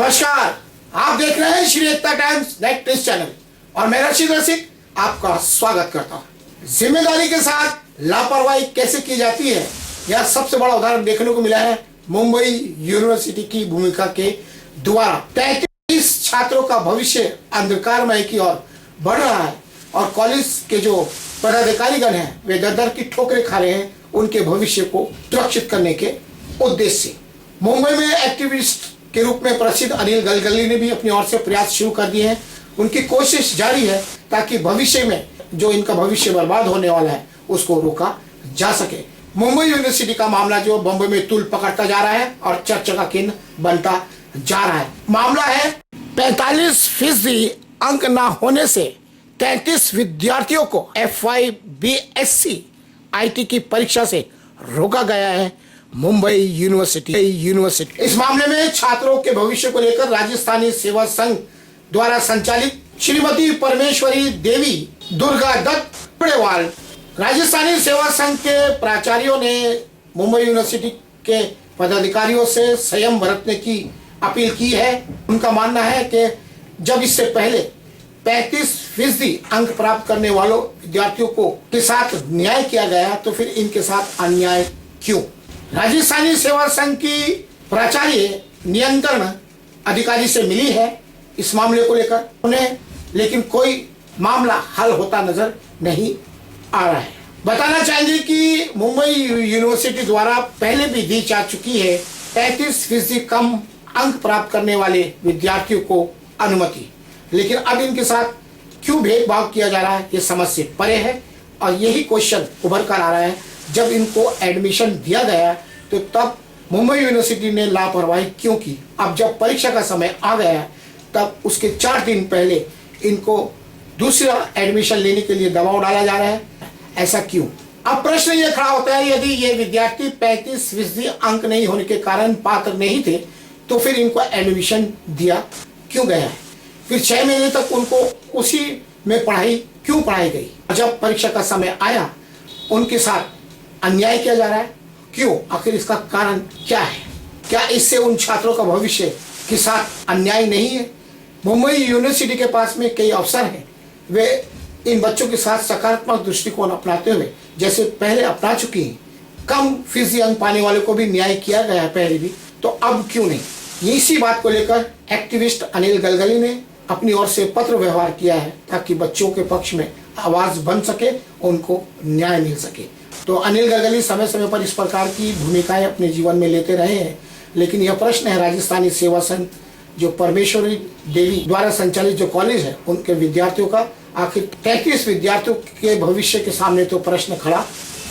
नमस्कार, आप देख रहे हैं श्री एकता टाइम्स नेट न्यूज चैनल और मैं रशीद रसिक आपका स्वागत करता हूं। जिम्मेदारी के साथ लापरवाही कैसे की जाती है, यह सबसे बड़ा उदाहरण देखने को मिला है मुंबई यूनिवर्सिटी की भूमिका के द्वारा। 33 छात्रों का भविष्य अंधकारमय की ओर बढ़ रहा है और कॉलेज के जो पदाधिकारीगण हैं वे दर की ठोकरें खा रहे हैं उनके भविष्य को सुरक्षित करने के उद्देश्य से। मुंबई में एक्टिविस्ट के रूप में प्रसिद्ध अनिल गलगली ने भी अपनी ओर से प्रयास शुरू कर दिए हैं। उनकी कोशिश जारी है ताकि भविष्य में जो इनका भविष्य बर्बाद होने वाला है उसको रोका जा सके। मुंबई यूनिवर्सिटी का मामला जो बम्बई में तूल पकड़ता जा रहा है और चर्चा का केंद्र बनता जा रहा है। मामला है 45% अंक ना होने से 33 विद्यार्थियों को FY/BSc IT की परीक्षा से रोका गया है मुंबई यूनिवर्सिटी। इस मामले में छात्रों के भविष्य को लेकर राजस्थानी सेवा संघ द्वारा संचालित श्रीमती परमेश्वरी देवी दुर्गा दत्त पड़ेवाल राजस्थानी सेवा संघ के प्राचार्यों ने मुंबई यूनिवर्सिटी के पदाधिकारियों से संयम बरतने की अपील की है। उनका मानना है कि जब इससे पहले 35% अंक प्राप्त करने वालों विद्यार्थियों को के साथ न्याय किया गया तो फिर इनके साथ अन्याय क्यों। राजस्थानी सेवा संघ की प्राचार्य नियंत्रण अधिकारी से मिली है इस मामले को लेकर उन्हें, लेकिन कोई मामला हल होता नजर नहीं आ रहा है। बताना चाहेंगे कि मुंबई यूनिवर्सिटी द्वारा पहले भी दी जा चुकी है 33% कम अंक प्राप्त करने वाले विद्यार्थियों को अनुमति, लेकिन अब इनके साथ क्यों भेदभाव किया जा रहा है ये समझ से परे है। और यही क्वेश्चन उभर कर आ रहा है, जब इनको एडमिशन दिया गया तो तब मुंबई यूनिवर्सिटी ने लापरवाही क्यों की। अब जब परीक्षा का समय आ गया तब उसके 4 दिन पहले इनको दूसरा एडमिशन लेने के लिए दबाव डाला जा रहा है, ऐसा क्यों। अब प्रश्न ये खड़ा होता है, यदि ये विद्यार्थी 35% अंक नहीं होने के कारण पात्र नहीं थे तो फिर इनको एडमिशन दिया क्यों गया है। फिर 6 महीने तक उनको उसी में पढ़ाई क्यों पढ़ाई गई। जब परीक्षा का समय आया उनके साथ अन्याय किया जा रहा है क्यों, आखिर इसका कारण क्या है। क्या इससे उन छात्रों का भविष्य के साथ अन्याय नहीं है। मुंबई यूनिवर्सिटी के पास में कई अवसर हैं, वे इन बच्चों के साथ सकारात्मक दृष्टिकोण अपनाते हुए जैसे पहले अपना चुकी हैं। कम फीसदी अंक पाने वाले को भी न्याय किया गया है पहले भी, तो अब क्यों नहीं। इसी बात को लेकर एक्टिविस्ट अनिल गलगली ने अपनी ओर से पत्र व्यवहार किया है ताकि बच्चों के पक्ष में आवाज बन सके, उनको न्याय मिल सके। तो अनिल गलगली समय समय पर इस प्रकार की भूमिकाएं अपने जीवन में लेते रहे हैं, लेकिन यह प्रश्न है राजस्थानी सेवा संघ जो परमेश्वरी देवी द्वारा संचालित जो कॉलेज है उनके विद्यार्थियों का, आखिर 33 विद्यार्थियों के भविष्य के सामने तो प्रश्न खड़ा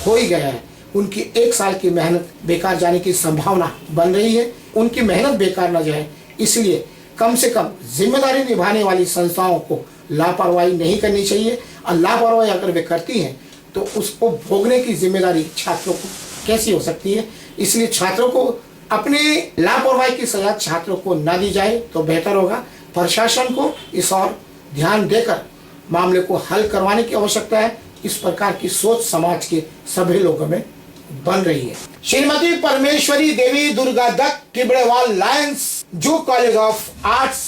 हो ही गया है। उनकी 1 साल की मेहनत बेकार जाने की संभावना बन रही है। उनकी मेहनत बेकार न जाए इसलिए कम से कम जिम्मेदारी निभाने वाली संस्थाओं को लापरवाही नहीं करनी चाहिए, और लापरवाही अगर वे करती हैं तो उसको भोगने की जिम्मेदारी छात्रों को कैसी हो सकती है। इसलिए छात्रों को अपनी लापरवाही की सजा छात्रों को न दी जाए तो बेहतर होगा। प्रशासन को इस और ध्यान देकर मामले को हल करवाने की आवश्यकता है। इस प्रकार की सोच समाज के सभी लोगों में बन रही है। श्रीमती परमेश्वरी देवी दुर्गा दत्त टिबड़ेवाल लायंस जू college of arts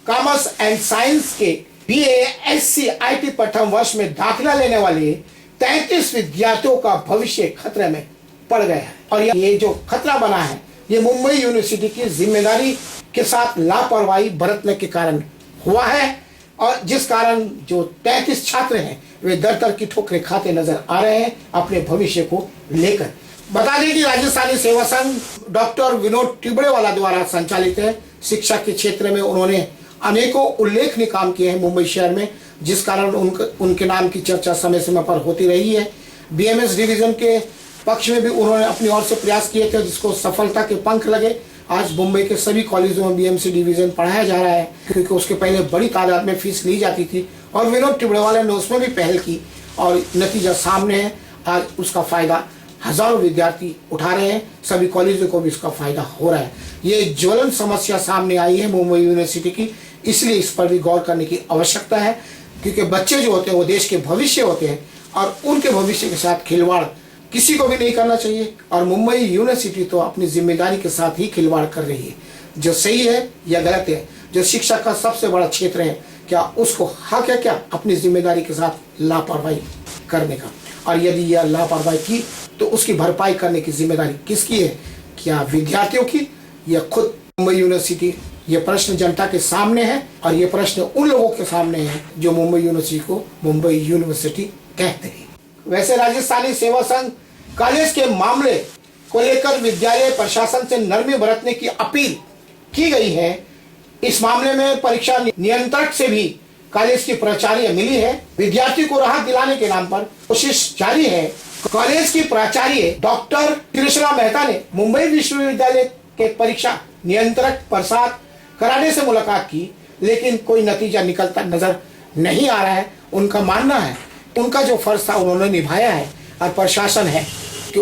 commerce and science के BA/SC IT प्रथम वर्ष में दाखिला लेने वाले 33 विद्यार्थियों का भविष्य खतरे में पड़ गया है। और ये जो खतरा बना है ये मुंबई यूनिवर्सिटी की जिम्मेदारी के साथ लापरवाही बरतने के कारण हुआ है, और जिस कारण जो 33 छात्र हैं वे दर की ठोकरें खाते नजर आ रहे हैं अपने भविष्य को लेकर। बता दें कि राजस्थानी सेवा संघ डॉक्टर विनोद टिबड़ेवाला द्वारा संचालित है। शिक्षा के क्षेत्र में उन्होंने अनेकों उल्लेखनीय काम किए हैं मुंबई शहर में, जिस कारण उनके नाम की चर्चा समय समय पर होती रही है। BMS डिवीजन के पक्ष में भी उन्होंने अपनी ओर से प्रयास किए थे जिसको सफलता के पंख लगे। आज मुंबई के सभी कॉलेजों में BMC डिवीजन पढ़ाया जा रहा है, क्योंकि उसके पहले बड़ी तादाद में फीस ली जाती थी और विनोद टिबड़ेवाला ने उसमें भी पहल की और नतीजा सामने है। आज उसका फायदा हजारों विद्यार्थी उठा रहे हैं, सभी कॉलेजों को भी इसका फायदा हो रहा है। ये ज्वलन समस्या सामने आई है मुंबई यूनिवर्सिटी की, इसलिए इस पर भी गौर करने की आवश्यकता है, क्योंकि बच्चे जो होते हैं वो देश के भविष्य होते हैं और उनके भविष्य के साथ खिलवाड़ किसी को भी नहीं करना चाहिए। और मुंबई यूनिवर्सिटी तो अपनी जिम्मेदारी के साथ ही खिलवाड़ कर रही है। जो सही है या गलत है, जो शिक्षा का सबसे बड़ा क्षेत्र है, क्या उसको हक है क्या अपनी जिम्मेदारी के साथ लापरवाही करने का? और यदि यह लापरवाही की तो उसकी भरपाई करने की जिम्मेदारी किसकी है? क्या विद्यार्थियों की या खुद मुंबई यूनिवर्सिटी? ये प्रश्न जनता के सामने है और ये प्रश्न उन लोगों के सामने है जो मुंबई यूनिवर्सिटी को मुंबई यूनिवर्सिटी कहते हैं। वैसे राजस्थानी सेवा संघ कॉलेज के मामले को लेकर विद्यालय प्रशासन से नरमी बरतने की अपील की गई है। इस मामले में परीक्षा नियंत्रक से भी कॉलेज की प्राचार्य मिली है। विद्यार्थी को राहत दिलाने के नाम पर कोशिश जारी है। कॉलेज की प्राचार्य डॉक्टर त्रिशला मेहता ने मुंबई विश्वविद्यालय के परीक्षा नियंत्रक प्रसाद कराड़े से मुलाकात की, लेकिन कोई नतीजा निकलता नजर नहीं आ रहा है। उनका मानना है उनका जो फर्ज था उन्होंने निभाया है और प्रशासन है कि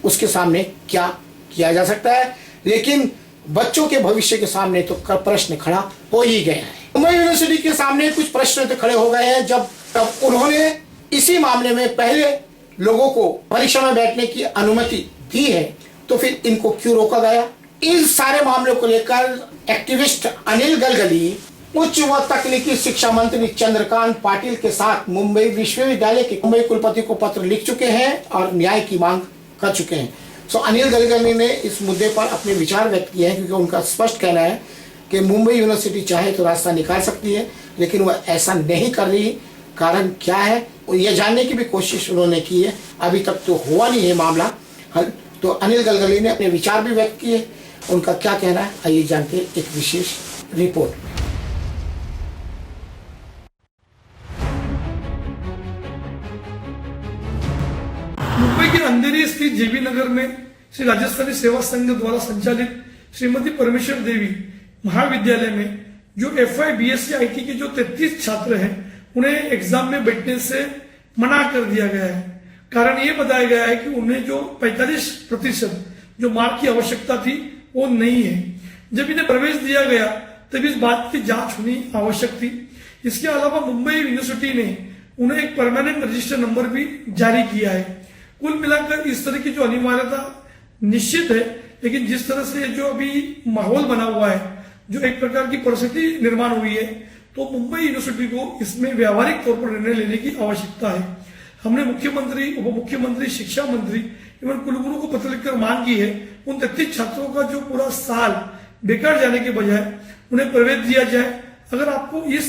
उसके सामने क्या किया जा सकता है, लेकिन बच्चों के भविष्य के सामने तो प्रश्न खड़ा हो ही गया है। मुंबई यूनिवर्सिटी के सामने कुछ प्रश्न तो खड़े हो गए हैं तब उन्होंने इसी मामले में पहले लोगों को परीक्षा में बैठने की अनुमति दी है, तो फिर इनको क्यों रोका गया? इन सारे मामलों को लेकर एक्टिविस्ट अनिल गलगली उच्च व तकनीकी शिक्षा मंत्री चंद्रकांत पाटिल के साथ मुंबई विश्वविद्यालय के मुंबई कुलपति को पत्र लिख चुके हैं और न्याय की मांग कर चुके हैं। अनिल गलगली ने इस मुद्दे पर अपने विचार व्यक्त किए हैं, क्योंकि उनका स्पष्ट कहना है कि मुंबई यूनिवर्सिटी चाहे तो रास्ता निकाल सकती है, लेकिन वह ऐसा नहीं कर रही। कारण क्या है यह जानने की भी कोशिश उन्होंने की है, अभी तक तो हुआ नहीं है मामला हल। तो अनिल गलगली ने अपने विचार भी व्यक्त किए, उनका क्या कहना है आइए जानते हैं एक विशेष रिपोर्ट। मुंबई के अंधेरी स्थित जेबी नगर में श्री राजस्थानी सेवा संघ द्वारा संचालित श्रीमती परमेश्वर देवी महाविद्यालय में जो FY BSc IT के जो 33 छात्र हैं उन्हें एग्जाम में बैठने से मना कर दिया गया है। कारण ये बताया गया है कि उन्हें जो 45% जो मार्क की आवश्यकता थी वो नहीं है। जब इन्हें प्रवेश दिया गया तब इस बात की जांच होनी आवश्यक थी। इसके अलावा मुंबई यूनिवर्सिटी ने उन्हें एक परमानेंट रजिस्टर नंबर भी जारी किया है। कुल मिलाकर इस तरह की जो अनिवार्यता निश्चित है, लेकिन जिस तरह से जो अभी माहौल बना हुआ है, जो एक प्रकार की परिस्थिति निर्माण हुई है, तो मुंबई यूनिवर्सिटी को इसमें व्यावहारिक तौर पर निर्णय लेने की आवश्यकता है। हमने मुख्यमंत्री, उप मुख्यमंत्री, शिक्षा मंत्री एवं कुलगुरु को पत्र लिखकर मांग की है उन 33 छात्रों का जो पूरा साल बेकार जाने के बजाय उन्हें प्रवेश दिया जाए। अगर आपको इस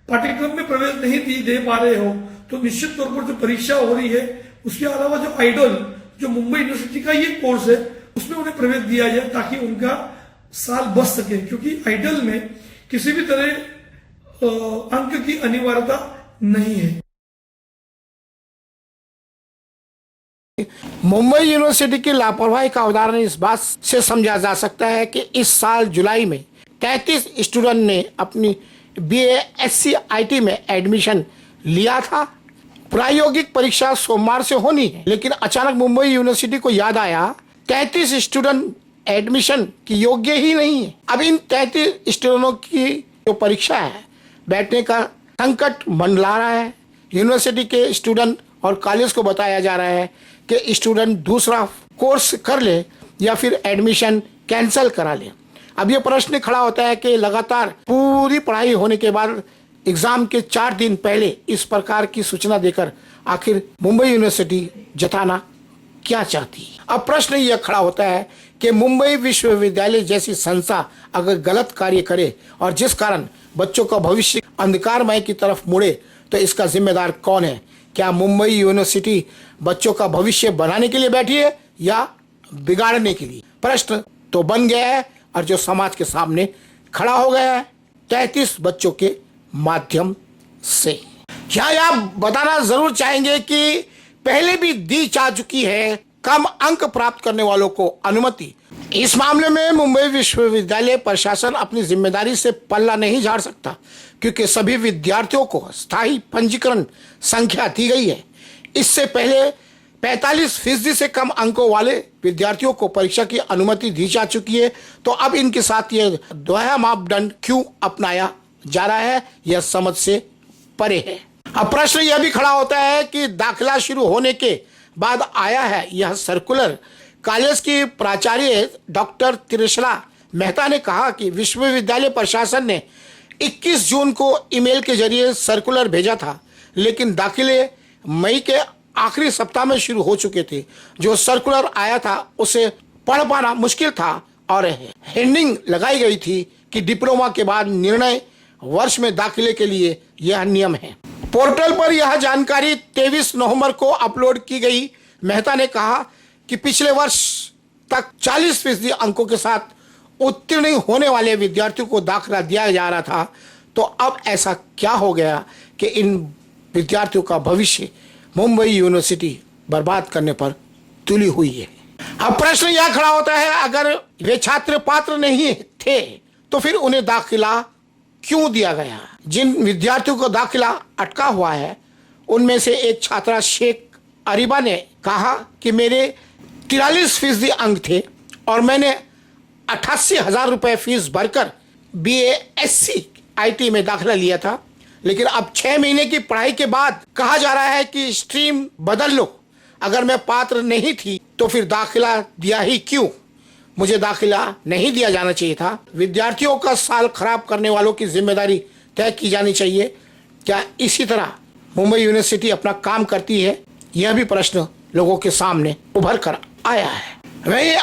पाठ्यक्रम में प्रवेश नहीं दे पा रहे हो तो निश्चित तौर पर जो परीक्षा हो रही है उसके अलावा जो आइडल जो मुंबई यूनिवर्सिटी का ये कोर्स है उसमें उन्हें प्रवेश दिया जाए ताकि उनका साल बच सके, क्योंकि आइडल में किसी भी तरह अंक की अनिवार्यता नहीं है। मुंबई यूनिवर्सिटी की लापरवाही का उदाहरण इस बात से समझा जा सकता है कि इस साल जुलाई में 33 स्टूडेंट ने अपनी BASc IT में एडमिशन लिया था। प्रायोगिक परीक्षा सोमवार से होनी है, लेकिन अचानक मुंबई यूनिवर्सिटी को याद आया 33 स्टूडेंट एडमिशन की योग्य ही नहीं है। अब इन 33 स्टूडेंटों की जो परीक्षा है बैठने का संकट मंडरा रहा है। यूनिवर्सिटी के स्टूडेंट और कॉलेज को बताया जा रहा है कि स्टूडेंट दूसरा कोर्स कर ले या फिर एडमिशन कैंसिल करा ले। अब ये प्रश्न खड़ा होता है कि लगातार पूरी पढ़ाई होने के बाद एग्जाम के 4 दिन पहले इस प्रकार की सूचना देकर आखिर मुंबई यूनिवर्सिटी जताना क्या चाहती है? अब प्रश्न यह खड़ा होता है कि मुंबई विश्वविद्यालय जैसी संस्था अगर गलत कार्य करे और जिस कारण बच्चों का भविष्य अंधकारमय की तरफ मुड़े तो इसका जिम्मेदार कौन है? क्या मुंबई यूनिवर्सिटी बच्चों का भविष्य बनाने के लिए बैठी है या बिगाड़ने के लिए? प्रश्न तो बन गया है और जो समाज के सामने खड़ा हो गया है 33 बच्चों के माध्यम से। क्या आप बताना जरूर चाहेंगे कि पहले भी दी जा चुकी है कम अंक प्राप्त करने वालों को अनुमति। इस मामले में मुंबई विश्वविद्यालय प्रशासन अपनी जिम्मेदारी से पल्ला नहीं झाड़ सकता, क्योंकि सभी विद्यार्थियों को स्थायी पंजीकरण संख्या दी गई है। इससे पहले 45% से कम अंकों वाले विद्यार्थियों को परीक्षा की अनुमति दी जा चुकी है, तो अब इनके साथ यह दोहरा मापदंड क्यों अपनाया जा रहा है, यह समझ से परे है। अब प्रश्न यह भी खड़ा होता है कि दाखिला शुरू होने के बाद आया है यह सर्कुलर। कॉलेज की प्राचार्य डॉक्टर त्रिशला मेहता ने कहा कि विश्वविद्यालय प्रशासन ने 21 जून को ईमेल के जरिए सर्कुलर भेजा था, लेकिन दाखिले मई के आखिरी सप्ताह में शुरू हो चुके थे। जो सर्कुलर आया था उसे पढ़ पाना मुश्किल था और हेडिंग लगाई गई थी कि डिप्लोमा के बाद निर्णय वर्ष में दाखिले के लिए यह नियम है। पोर्टल पर यह जानकारी 23 नवंबर को अपलोड की गई। मेहता ने कहा कि पिछले वर्ष तक 40% अंकों के साथ उत्तीर्ण होने वाले विद्यार्थियों को दाखिला दिया जा रहा था, तो अब ऐसा क्या हो गया कि इन विद्यार्थियों का भविष्य मुंबई यूनिवर्सिटी बर्बाद करने पर तुली हुई है। अब प्रश्न यह खड़ा होता है, अगर वे छात्र पात्र नहीं थे तो फिर उन्हें दाखिला क्यों दिया गया? जिन विद्यार्थियों को दाखिला अटका हुआ है उनमें से एक छात्रा शेख अरीबा ने कहा कि मेरे 43% अंक थे और मैंने 88,000 रुपये फीस भरकर BASc IT में दाखिला लिया था, लेकिन अब 6 महीने की पढ़ाई के बाद कहा जा रहा है कि स्ट्रीम बदल लो। अगर मैं पात्र नहीं थी तो फिर दाखिला दिया ही क्यों? मुझे दाखिला नहीं दिया जाना चाहिए था। विद्यार्थियों का साल खराब करने वालों की जिम्मेदारी तय की जानी चाहिए। क्या इसी तरह मुंबई यूनिवर्सिटी अपना काम करती है? यह भी प्रश्न लोगों के सामने उभर कर आया है। वही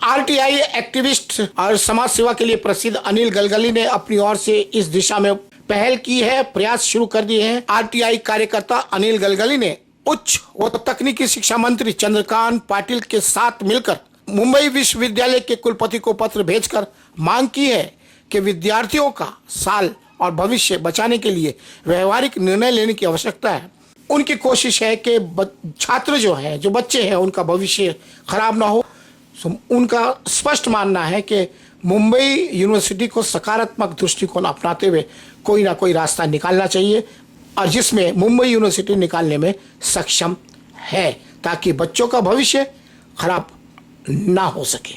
RTI एक्टिविस्ट और समाज सेवा के लिए प्रसिद्ध अनिल गलगली ने अपनी ओर से इस दिशा में पहल की है, प्रयास शुरू कर दिए हैं। RTI कार्यकर्ता अनिल गलगली ने उच्च व तकनीकी शिक्षा मंत्री चंद्रकांत पाटिल के साथ मिलकर मुंबई विश्वविद्यालय के कुलपति को पत्र भेजकर मांग की है कि विद्यार्थियों का साल और भविष्य बचाने के लिए व्यवहारिक निर्णय लेने की आवश्यकता है। उनकी कोशिश है कि छात्र जो है, जो बच्चे हैं, उनका भविष्य खराब ना हो। उनका स्पष्ट मानना है कि मुंबई यूनिवर्सिटी को सकारात्मक दृष्टिकोण अपनाते हुए कोई ना कोई रास्ता निकालना चाहिए, और जिसमें मुंबई यूनिवर्सिटी निकालने में सक्षम है, ताकि बच्चों का भविष्य खराब ना हो सके।